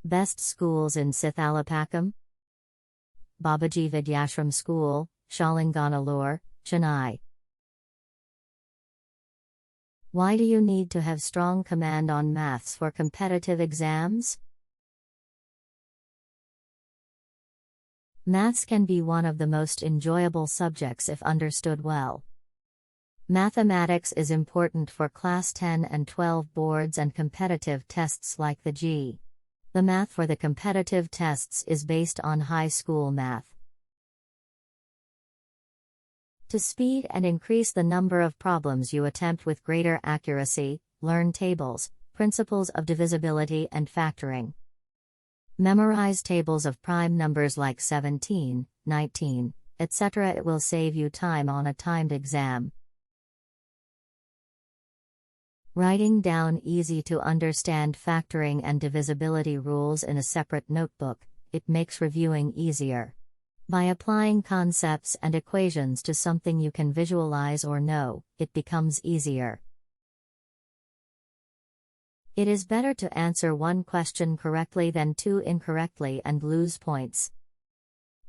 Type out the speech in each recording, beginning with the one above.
Best schools in Sithalapakkam: Babaji Vidhyashram School, Shalinganallur, Chennai. Why do you need to have strong command on maths for competitive exams? Maths can be one of the most enjoyable subjects if understood well. Mathematics is important for Class 10 and 12 boards and competitive tests like the G. The math for the competitive tests is based on high school math. To speed and increase the number of problems you attempt with greater accuracy, learn tables, principles of divisibility and factoring. Memorize tables of prime numbers like 17, 19, etc. It will save you time on a timed exam. Writing down easy to understand factoring and divisibility rules in a separate notebook, it makes reviewing easier. By applying concepts and equations to something you can visualize or know, it becomes easier. It is better to answer one question correctly than two incorrectly and lose points.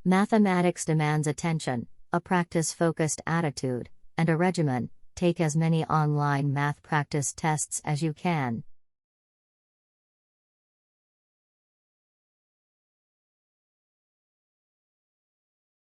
Mathematics demands attention, a practice-focused attitude, and a regimen. Take as many online math practice tests as you can.